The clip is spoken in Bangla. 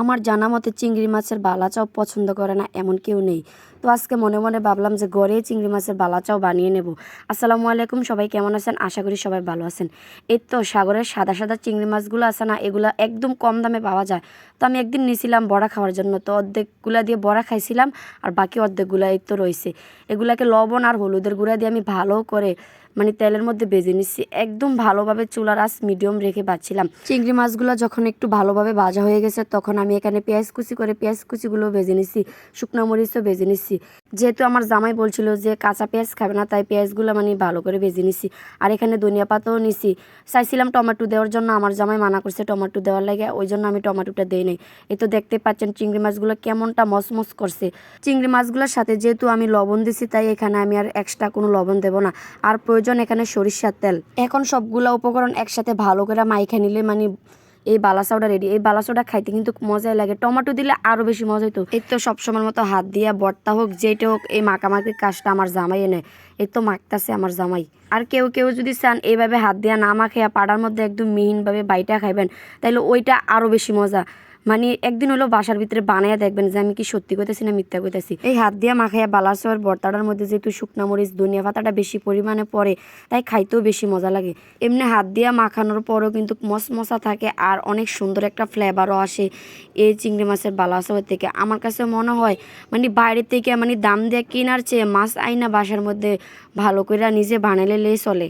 আমার জানা মতে চিংড়ি মাছের বালা চাও পছন্দ করে না এমন কেউ নেই। তো আজকে মনে মনে ভাবলাম যে ঘরেই চিংড়ি মাছের বালা চাও বানিয়ে নেব। আসসালামু আলাইকুম, সবাই কেমন আছেন? আশা করি সবাই ভালো আছেন। এই তো সাগরের সাদা সাদা চিংড়ি মাছগুলো আছে না, এগুলা একদম কম দামে পাওয়া যায়। তো আমি একদিন নিয়েছিলাম বড়া খাওয়ার জন্য, তো অর্ধেকগুলা দিয়ে বড়া খাইছিলাম আর বাকি অর্ধেকগুলা এই তো রয়েছে। এগুলাকে লবণ আর হলুদের গুঁড়া দিয়ে আমি ভালো করে তেলের মধ্যে ভেজে নিচ্ছি। একদম ভালোভাবে চুলার আঁচ মিডিয়াম রেখে ভাজছিলাম। চিংড়ি মাছগুলো যখন একটু ভালোভাবে ভাজা হয়ে গেছে তখন আমি এখানে পেঁয়াজ কুচিগুলো ভেজে নিচ্ছি, শুকনো মরিচও ভেজে নিচ্ছি। যেহেতু আমার জামাই বলছিল যে কাঁচা পেঁয়াজ খাবে না, তাই পেঁয়াজগুলো ভালো করে ভেজে নিচ্ছি। আর এখানে ধনিয়া পাতাও নিচ্ছি। চাইছিলাম টমেটো দেওয়ার জন্য, আমার জামাই মানা করছে টমেটো দেওয়ার লাগে, ওই জন্য আমি টমেটোটা দিই নাই। এই তো দেখতে পাচ্ছেন চিংড়ি মাছগুলো কেমনটা মচমচ করছে। চিংড়ি মাছগুলোর সাথে যেহেতু আমি লবণ দিছি, তাই এখানে আমি আর এক্সট্রা কোনো লবণ দেবো না। আর প্রয়োজন এখানে সরিষার তেল। এখন সবগুলা উপকরণ একসাথে ভালো করে মাইখা নিলে এই বালাসাওটা রেডি। এই বালাসাওটা খাইতে কিন্তু মজাই লাগে, টমেটো দিলে আরো বেশি মজা হইতো। এই তো সবসময়ের মতো হাত দিয়া ভর্তা হোক যেটা হোক, এই মাখামাখির কাজটা আমার জামাই এনে এই তো মাখতাছে আমার জামাই। আর কেউ কেউ যদি চান এইভাবে হাত দিয়া না মাখিয়া পাড়ার মধ্যে একদম মিহিনভাবে বাইটা খাইবেন, তাইলে ওইটা আরো বেশি মজা। একদিন হলো বাসার ভিতরে বানাইয়া দেখবেন যে আমি কি সত্যি কইতেছি না মিথ্যা কইতেছি। এই হাত দিয়া মাখাইয়া বালাসর ভর্তাটার মধ্যে যেহেতু শুকনা মরিচ ধনিয়া পাতাটা বেশি পরিমাণে পড়ে, তাই খাইতেও বেশি মজা লাগে। এমনি হাত দিয়া মাখানোর পরেও কিন্তু মশমশা থাকে আর অনেক সুন্দর একটা ফ্লেভারও আসে এই চিংড়ি মাছের বালাসর থেকে। আমার কাছে মনে হয় বাইরে থেকে দাম দিয়ে কেনার চেয়ে মাছ আইনা বাসার মধ্যে ভালো করে নিজে বানাইলে চলে।